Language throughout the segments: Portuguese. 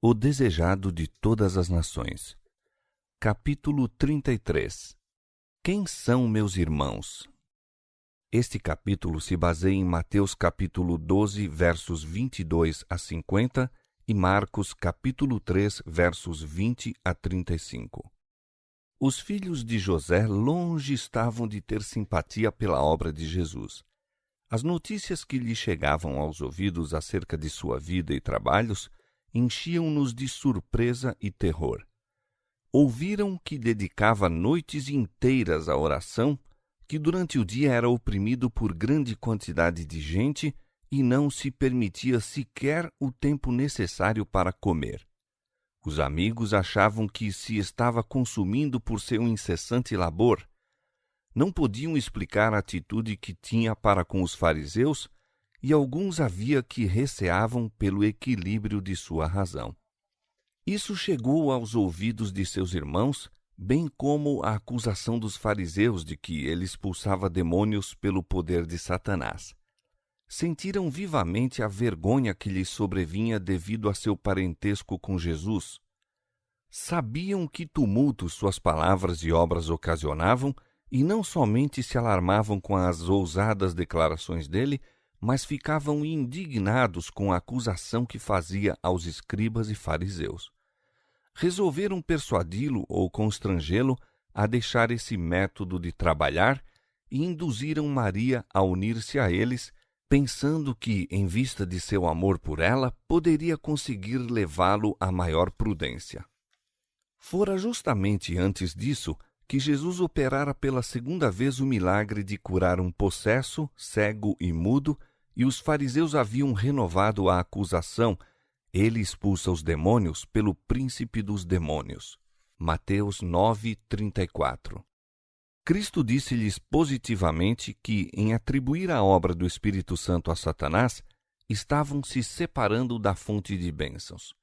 O desejado de todas as nações. Capítulo 33. Quem são meus irmãos? Este capítulo se baseia em Mateus capítulo 12, versos 22 a 50 e Marcos capítulo 3, versos 20 a 35. Os filhos de José longe estavam de ter simpatia pela obra de Jesus. As notícias que lhe chegavam aos ouvidos acerca de sua vida e trabalhos enchiam-nos de surpresa e terror. Ouviram que dedicava noites inteiras à oração, que durante o dia era oprimido por grande quantidade de gente e não se permitia sequer o tempo necessário para comer. Os amigos achavam que se estava consumindo por seu incessante labor. Não podiam explicar a atitude que tinha para com os fariseus, e alguns havia que receavam pelo equilíbrio de sua razão. Isso chegou aos ouvidos de seus irmãos, bem como a acusação dos fariseus de que ele expulsava demônios pelo poder de Satanás. Sentiram vivamente a vergonha que lhes sobrevinha devido a seu parentesco com Jesus. Sabiam que tumulto suas palavras e obras ocasionavam, e não somente se alarmavam com as ousadas declarações dele, mas ficavam indignados com a acusação que fazia aos escribas e fariseus. Resolveram persuadi-lo ou constrangê-lo a deixar esse método de trabalhar e induziram Maria a unir-se a eles, pensando que, em vista de seu amor por ela, poderia conseguir levá-lo a maior prudência. Fora justamente antes disso que Jesus operara pela segunda vez o milagre de curar um possesso, cego e mudo, e os fariseus haviam renovado a acusação: ele expulsa os demônios pelo príncipe dos demônios. Mateus 9:34. Cristo disse-lhes positivamente que, em atribuir a obra do Espírito Santo a Satanás, estavam se separando da fonte de bênçãos.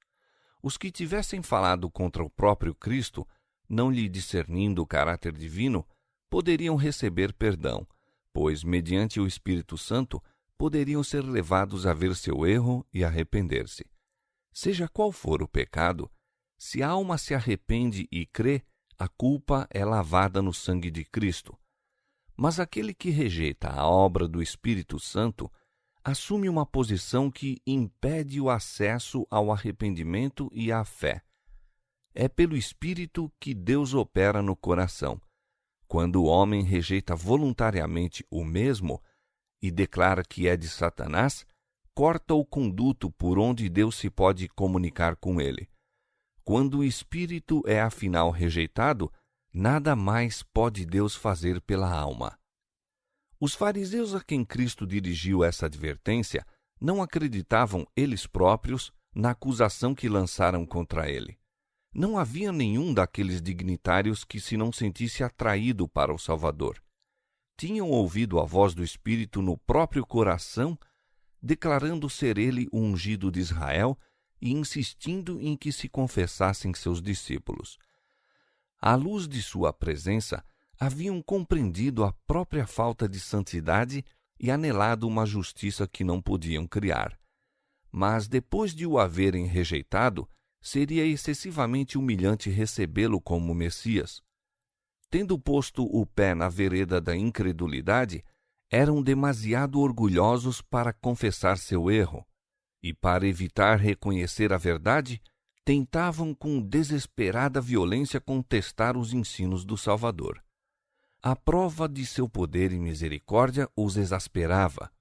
Os que tivessem falado contra o próprio Cristo, não lhe discernindo o caráter divino, poderiam receber perdão, pois, mediante o Espírito Santo, poderiam ser levados a ver seu erro e arrepender-se. Seja qual for o pecado, se a alma se arrepende e crê, a culpa é lavada no sangue de Cristo. Mas aquele que rejeita a obra do Espírito Santo assume uma posição que impede o acesso ao arrependimento e à fé. É pelo Espírito que Deus opera no coração. Quando o homem rejeita voluntariamente o mesmo e declara que é de Satanás, corta o conduto por onde Deus se pode comunicar com ele. Quando o Espírito é afinal rejeitado, nada mais pode Deus fazer pela alma. Os fariseus a quem Cristo dirigiu essa advertência não acreditavam eles próprios na acusação que lançaram contra ele. Não havia nenhum daqueles dignitários que se não sentisse atraído para o Salvador. Tinham ouvido a voz do Espírito no próprio coração, declarando ser ele o ungido de Israel e insistindo em que se confessassem seus discípulos. À luz de sua presença, haviam compreendido a própria falta de santidade e anelado uma justiça que não podiam criar. Mas, depois de o haverem rejeitado, seria excessivamente humilhante recebê-lo como Messias. Tendo posto o pé na vereda da incredulidade, eram demasiado orgulhosos para confessar seu erro, e para evitar reconhecer a verdade, tentavam com desesperada violência contestar os ensinos do Salvador. A prova de seu poder e misericórdia os exasperava.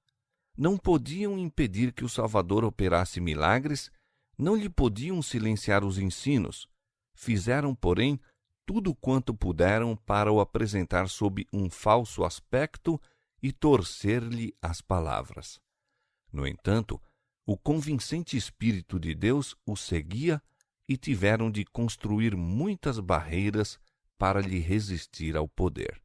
Não podiam impedir que o Salvador operasse milagres, não lhe podiam silenciar os ensinos. Fizeram, porém, tudo quanto puderam para o apresentar sob um falso aspecto e torcer-lhe as palavras. No entanto, o convincente Espírito de Deus o seguia e tiveram de construir muitas barreiras para lhe resistir ao poder.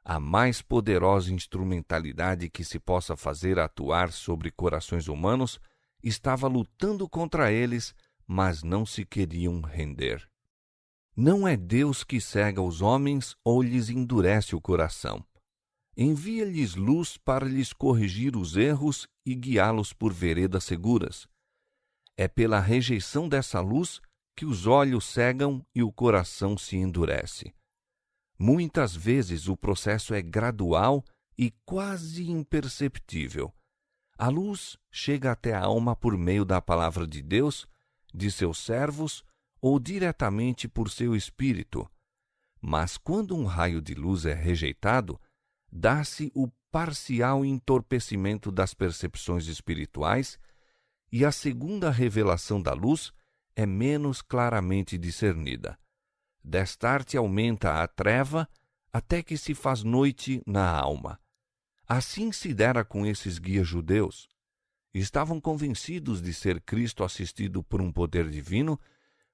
A mais poderosa instrumentalidade que se possa fazer atuar sobre corações humanos estava lutando contra eles, mas não se queriam render. Não é Deus que cega os homens ou lhes endurece o coração. Envia-lhes luz para lhes corrigir os erros e guiá-los por veredas seguras. É pela rejeição dessa luz que os olhos cegam e o coração se endurece. Muitas vezes o processo é gradual e quase imperceptível. A luz chega até a alma por meio da palavra de Deus, de seus servos ou diretamente por seu espírito. Mas quando um raio de luz é rejeitado, dá-se o parcial entorpecimento das percepções espirituais e a segunda revelação da luz é menos claramente discernida. Destarte aumenta a treva até que se faz noite na alma. Assim se dera com esses guias judeus. Estavam convencidos de ser Cristo assistido por um poder divino,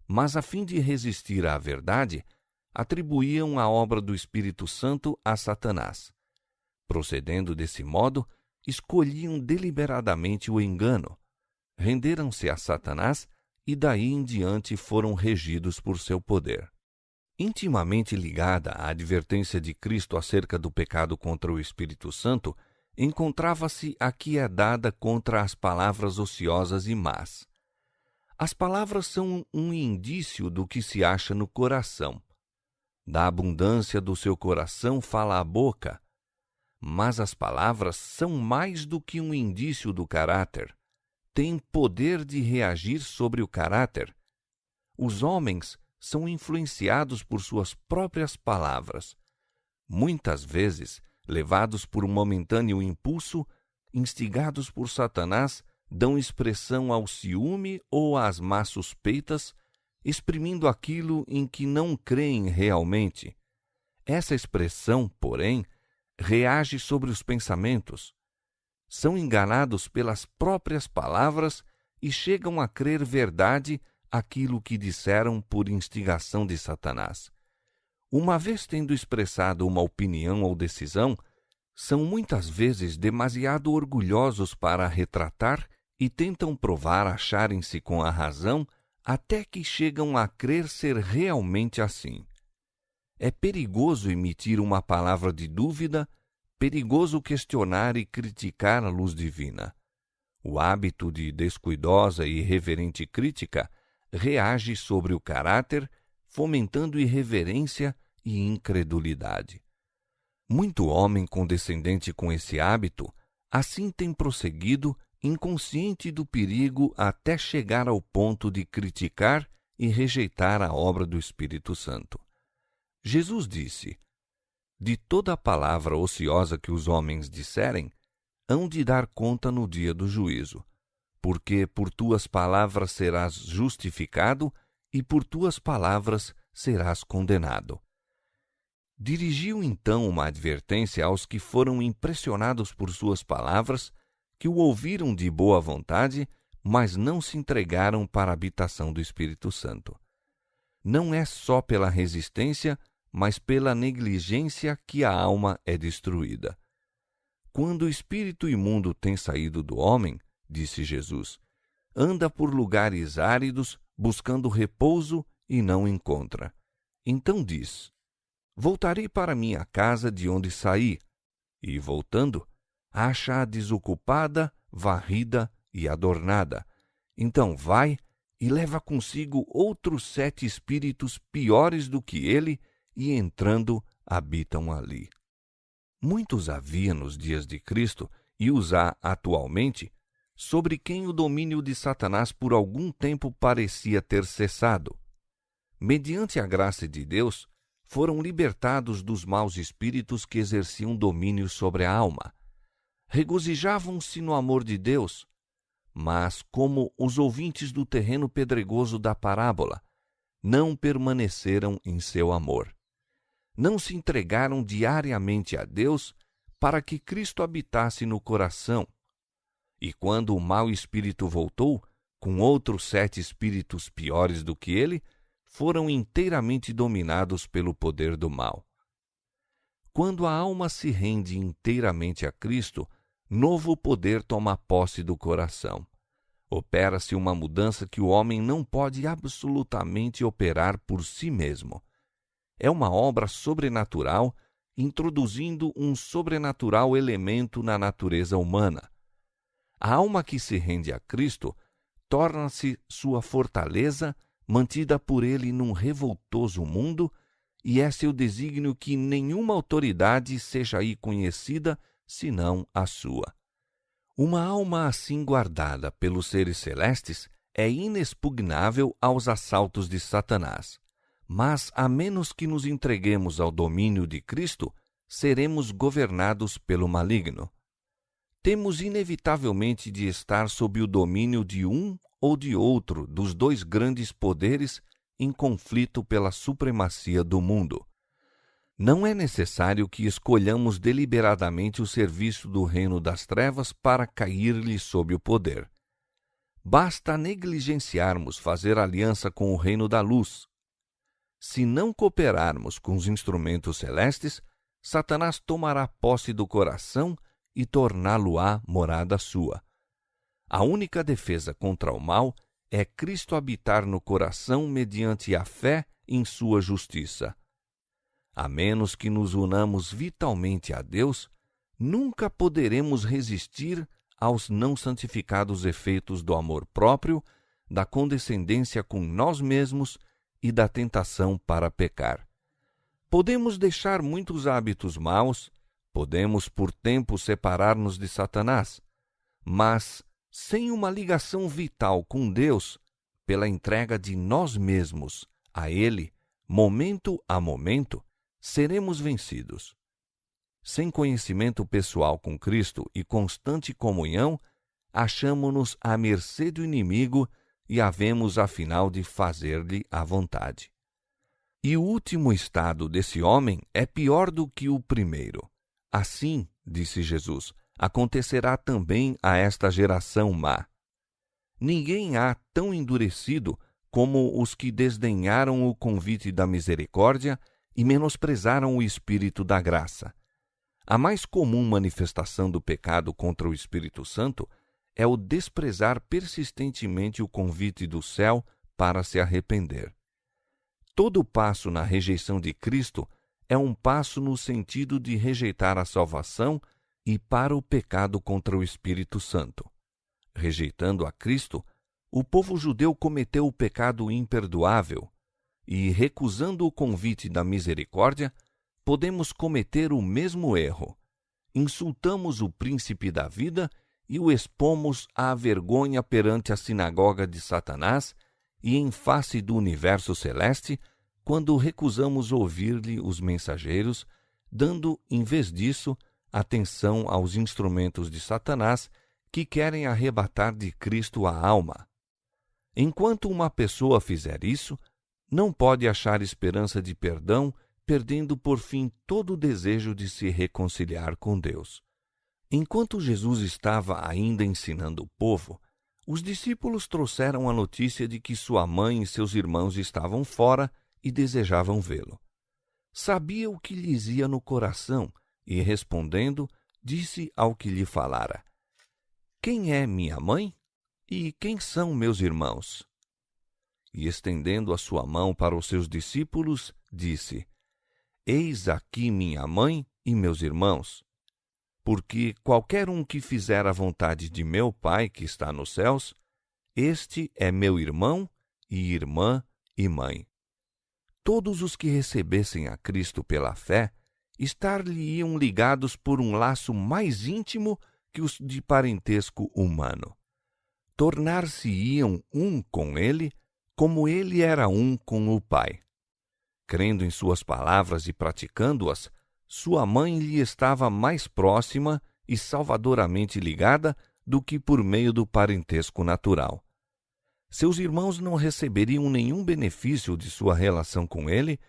mas a fim de resistir à verdade, atribuíam a obra do Espírito Santo a Satanás. Procedendo desse modo, escolhiam deliberadamente o engano. Renderam-se a Satanás e daí em diante foram regidos por seu poder. Intimamente ligada à advertência de Cristo acerca do pecado contra o Espírito Santo, encontrava-se a que é dada contra as palavras ociosas e más. As palavras são um indício do que se acha no coração. Da abundância do seu coração fala a boca. Mas as palavras são mais do que um indício do caráter. Têm poder de reagir sobre o caráter. Os homens são influenciados por suas próprias palavras. Muitas vezes, levados por um momentâneo impulso, instigados por Satanás, dão expressão ao ciúme ou às más suspeitas, exprimindo aquilo em que não creem realmente. Essa expressão, porém, reage sobre os pensamentos. São enganados pelas próprias palavras e chegam a crer verdade aquilo que disseram por instigação de Satanás. Uma vez tendo expressado uma opinião ou decisão, são muitas vezes demasiado orgulhosos para retratar e tentam provar acharem-se com a razão até que chegam a crer ser realmente assim. É perigoso emitir uma palavra de dúvida, perigoso questionar e criticar a luz divina. O hábito de descuidosa e irreverente crítica reage sobre o caráter, fomentando irreverência e incredulidade. Muito homem condescendente com esse hábito, assim tem prosseguido, inconsciente do perigo até chegar ao ponto de criticar e rejeitar a obra do Espírito Santo. Jesus disse: de toda palavra ociosa que os homens disserem, hão de dar conta no dia do juízo, porque por tuas palavras serás justificado e por tuas palavras serás condenado. Dirigiu então uma advertência aos que foram impressionados por suas palavras, que o ouviram de boa vontade, mas não se entregaram para a habitação do Espírito Santo. Não é só pela resistência, mas pela negligência que a alma é destruída. Quando o espírito imundo tem saído do homem, disse Jesus, anda por lugares áridos, buscando repouso e não encontra. Então diz: voltarei para minha casa de onde saí, e, voltando, acha-a desocupada, varrida e adornada. Então vai e leva consigo outros 7 espíritos piores do que ele, e entrando, habitam ali. Muitos havia nos dias de Cristo, e os há atualmente, sobre quem o domínio de Satanás por algum tempo parecia ter cessado. Mediante a graça de Deus, foram libertados dos maus espíritos que exerciam domínio sobre a alma. Regozijavam-se no amor de Deus, mas, como os ouvintes do terreno pedregoso da parábola, não permaneceram em seu amor. Não se entregaram diariamente a Deus para que Cristo habitasse no coração. E quando o mau espírito voltou, com outros 7 espíritos piores do que ele, foram inteiramente dominados pelo poder do mal. Quando a alma se rende inteiramente a Cristo, novo poder toma posse do coração. Opera-se uma mudança que o homem não pode absolutamente operar por si mesmo. É uma obra sobrenatural, introduzindo um sobrenatural elemento na natureza humana. A alma que se rende a Cristo torna-se sua fortaleza, mantida por ele num revoltoso mundo, e é seu desígnio que nenhuma autoridade seja aí conhecida, senão a sua. Uma alma assim guardada pelos seres celestes é inexpugnável aos assaltos de Satanás. Mas, a menos que nos entreguemos ao domínio de Cristo, seremos governados pelo maligno. Temos inevitavelmente de estar sob o domínio de um ou de outro dos dois grandes poderes em conflito pela supremacia do mundo. Não é necessário que escolhamos deliberadamente o serviço do reino das trevas para cair-lhe sob o poder. Basta negligenciarmos fazer aliança com o reino da luz. Se não cooperarmos com os instrumentos celestes, Satanás tomará posse do coração e torná-lo-á morada sua. A única defesa contra o mal é Cristo habitar no coração mediante a fé em sua justiça. A menos que nos unamos vitalmente a Deus, nunca poderemos resistir aos não santificados efeitos do amor próprio, da condescendência com nós mesmos e da tentação para pecar. Podemos deixar muitos hábitos maus, podemos por tempo separar-nos de Satanás, mas, sem uma ligação vital com Deus, pela entrega de nós mesmos a Ele, momento a momento, seremos vencidos. Sem conhecimento pessoal com Cristo e constante comunhão, achamo-nos à mercê do inimigo e havemos, afinal, de fazer-lhe a vontade. E o último estado desse homem é pior do que o primeiro. Assim, disse Jesus, acontecerá também a esta geração má. Ninguém há tão endurecido como os que desdenharam o convite da misericórdia e menosprezaram o Espírito da graça. A mais comum manifestação do pecado contra o Espírito Santo é o desprezar persistentemente o convite do céu para se arrepender. Todo passo na rejeição de Cristo é um passo no sentido de rejeitar a salvação e para o pecado contra o Espírito Santo. Rejeitando a Cristo, o povo judeu cometeu o pecado imperdoável e, recusando o convite da misericórdia, podemos cometer o mesmo erro. Insultamos o príncipe da vida e o expomos à vergonha perante a sinagoga de Satanás e em face do universo celeste, quando recusamos ouvir-lhe os mensageiros, dando, em vez disso, atenção aos instrumentos de Satanás que querem arrebatar de Cristo a alma. Enquanto uma pessoa fizer isso, não pode achar esperança de perdão, perdendo por fim todo o desejo de se reconciliar com Deus. Enquanto Jesus estava ainda ensinando o povo, os discípulos trouxeram a notícia de que sua mãe e seus irmãos estavam fora e desejavam vê-lo. Sabia o que lhes ia no coração e, respondendo, disse ao que lhe falara: Quem é minha mãe? E quem são meus irmãos? E, estendendo a sua mão para os seus discípulos, disse: Eis aqui minha mãe e meus irmãos. Porque qualquer um que fizer a vontade de meu Pai que está nos céus, este é meu irmão e irmã e mãe. Todos os que recebessem a Cristo pela fé, estar-lhe-iam ligados por um laço mais íntimo que os de parentesco humano. Tornar-se-iam um com ele, como ele era um com o Pai. Crendo em suas palavras e praticando-as, sua mãe lhe estava mais próxima e salvadoramente ligada do que por meio do parentesco natural. Seus irmãos não receberiam nenhum benefício de sua relação com ele,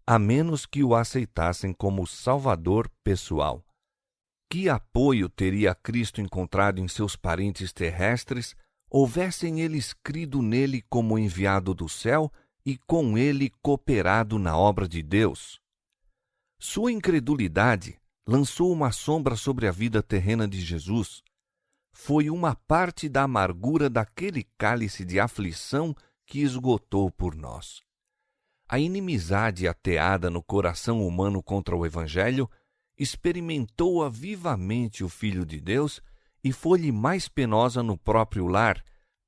a menos que o aceitassem como Salvador pessoal. Que apoio teria Cristo encontrado em seus parentes terrestres, houvessem eles crido nele como enviado do céu e com ele cooperado na obra de Deus? Sua incredulidade lançou uma sombra sobre a vida terrena de Jesus. Foi uma parte da amargura daquele cálice de aflição que esgotou por nós. A inimizade ateada no coração humano contra o Evangelho experimentou-a vivamente o Filho de Deus e foi-lhe mais penosa no próprio lar,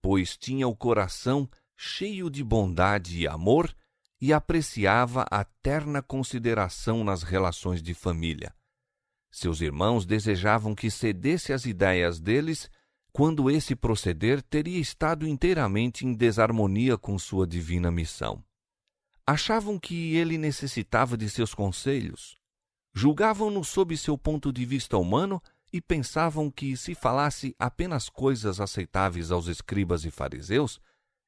pois tinha o coração cheio de bondade e amor e apreciava a terna consideração nas relações de família. Seus irmãos desejavam que cedesse às ideias deles, quando esse proceder teria estado inteiramente em desarmonia com sua divina missão. Achavam que ele necessitava de seus conselhos. Julgavam-no sob seu ponto de vista humano e pensavam que, se falasse apenas coisas aceitáveis aos escribas e fariseus,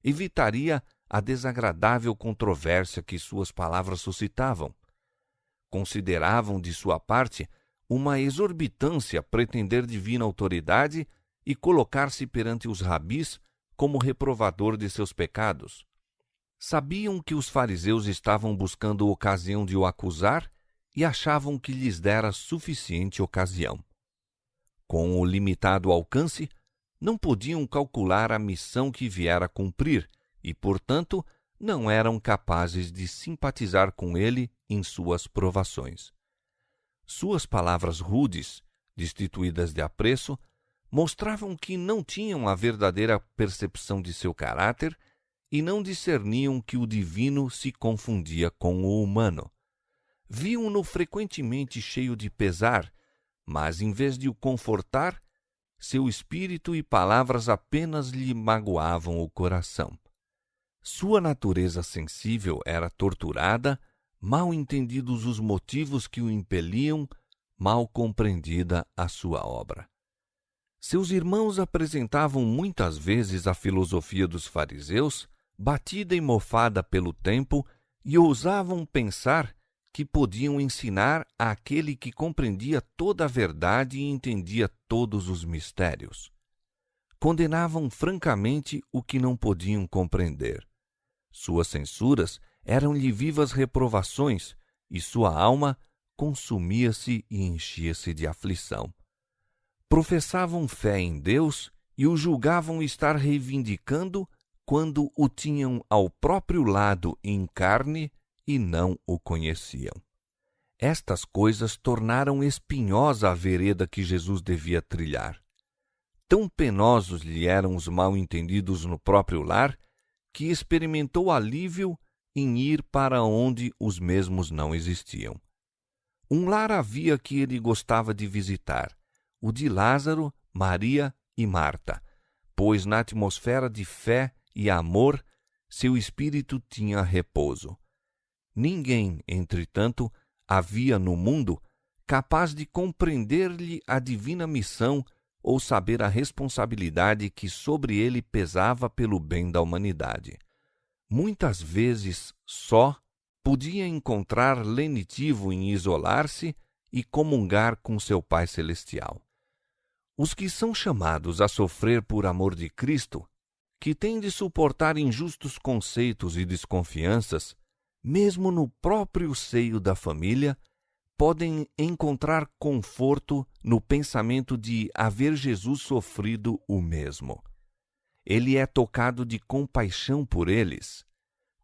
evitaria a desagradável controvérsia que suas palavras suscitavam. Consideravam, de sua parte, uma exorbitância pretender divina autoridade e colocar-se perante os rabis como reprovador de seus pecados. Sabiam que os fariseus estavam buscando ocasião de o acusar e achavam que lhes dera suficiente ocasião. Com o limitado alcance, não podiam calcular a missão que viera cumprir e, portanto, não eram capazes de simpatizar com ele em suas provações. Suas palavras rudes, destituídas de apreço, mostravam que não tinham a verdadeira percepção de seu caráter e não discerniam que o divino se confundia com o humano. Viam-no frequentemente cheio de pesar, mas, em vez de o confortar, seu espírito e palavras apenas lhe magoavam o coração. Sua natureza sensível era torturada, mal entendidos os motivos que o impeliam, mal compreendida a sua obra. Seus irmãos apresentavam muitas vezes a filosofia dos fariseus, batida e mofada pelo tempo, e ousavam pensar que podiam ensinar àquele que compreendia toda a verdade e entendia todos os mistérios. Condenavam francamente o que não podiam compreender. Suas censuras eram-lhe vivas reprovações, e sua alma consumia-se e enchia-se de aflição. Professavam fé em Deus e o julgavam estar reivindicando quando o tinham ao próprio lado em carne e não o conheciam. Estas coisas tornaram espinhosa a vereda que Jesus devia trilhar. Tão penosos lhe eram os mal-entendidos no próprio lar, que experimentou alívio em ir para onde os mesmos não existiam. Um lar havia que ele gostava de visitar, o de Lázaro, Maria e Marta, pois na atmosfera de fé e amor seu espírito tinha repouso. Ninguém, entretanto, havia no mundo capaz de compreender-lhe a divina missão ou saber a responsabilidade que sobre ele pesava pelo bem da humanidade. Muitas vezes, só, podia encontrar lenitivo em isolar-se e comungar com seu Pai Celestial. Os que são chamados a sofrer por amor de Cristo, que têm de suportar injustos conceitos e desconfianças, mesmo no próprio seio da família, podem encontrar conforto no pensamento de haver Jesus sofrido o mesmo. Ele é tocado de compaixão por eles,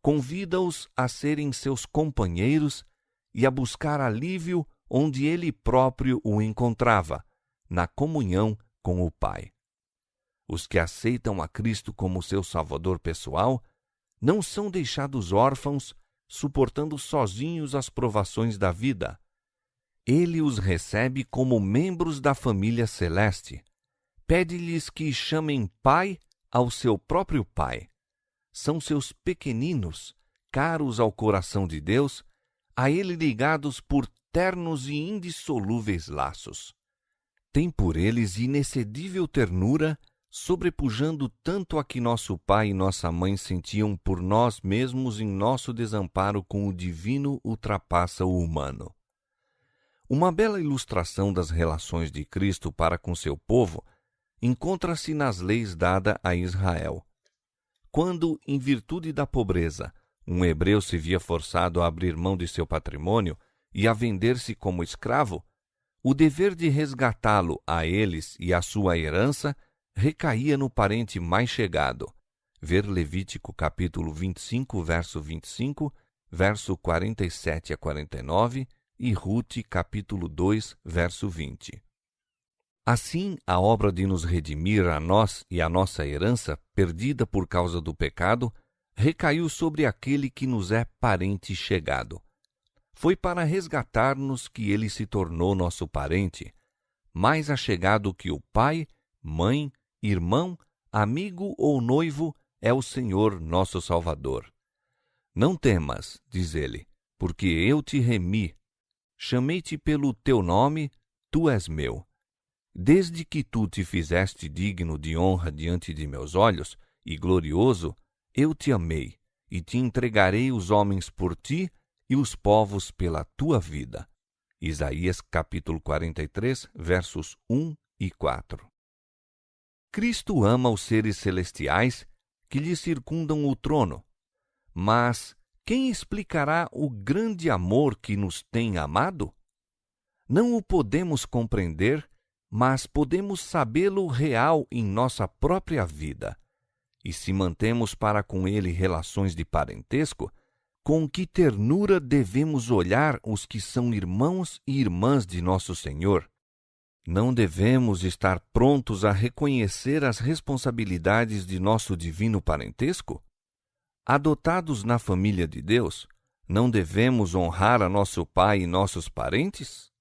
convida-os a serem seus companheiros e a buscar alívio onde ele próprio o encontrava, na comunhão com o Pai. Os que aceitam a Cristo como seu Salvador pessoal não são deixados órfãos, suportando sozinhos as provações da vida. Ele os recebe como membros da família celeste. Pede-lhes que chamem Pai ao seu próprio Pai. São seus pequeninos, caros ao coração de Deus, a ele ligados por ternos e indissolúveis laços. Tem por eles inexcedível ternura, sobrepujando tanto a que nosso pai e nossa mãe sentiam por nós mesmos em nosso desamparo com o divino ultrapassa o humano. Uma bela ilustração das relações de Cristo para com seu povo encontra-se nas leis dadas a Israel. Quando, em virtude da pobreza, um hebreu se via forçado a abrir mão de seu patrimônio e a vender-se como escravo, o dever de resgatá-lo a eles e a sua herança recaía no parente mais chegado. Ver Levítico capítulo 25, verso 25, verso 47 a 49 e Rute capítulo 2, verso 20. Assim, a obra de nos redimir a nós e a nossa herança, perdida por causa do pecado, recaiu sobre aquele que nos é parente chegado. Foi para resgatar-nos que ele se tornou nosso parente, mais achegado que o pai, mãe, irmão, amigo ou noivo é o Senhor nosso Salvador. Não temas, diz ele, porque eu te remi. Chamei-te pelo teu nome, tu és meu. Desde que tu te fizeste digno de honra diante de meus olhos e glorioso, eu te amei e te entregarei os homens por ti e os povos pela tua vida. Isaías capítulo 43, versos 1 e 4. Cristo ama os seres celestiais que lhe circundam o trono. Mas quem explicará o grande amor que nos tem amado? Não o podemos compreender, mas podemos sabê-lo real em nossa própria vida. E se mantemos para com ele relações de parentesco, com que ternura devemos olhar os que são irmãos e irmãs de nosso Senhor? Não devemos estar prontos a reconhecer as responsabilidades de nosso divino parentesco? Adotados na família de Deus, não devemos honrar a nosso pai e nossos parentes?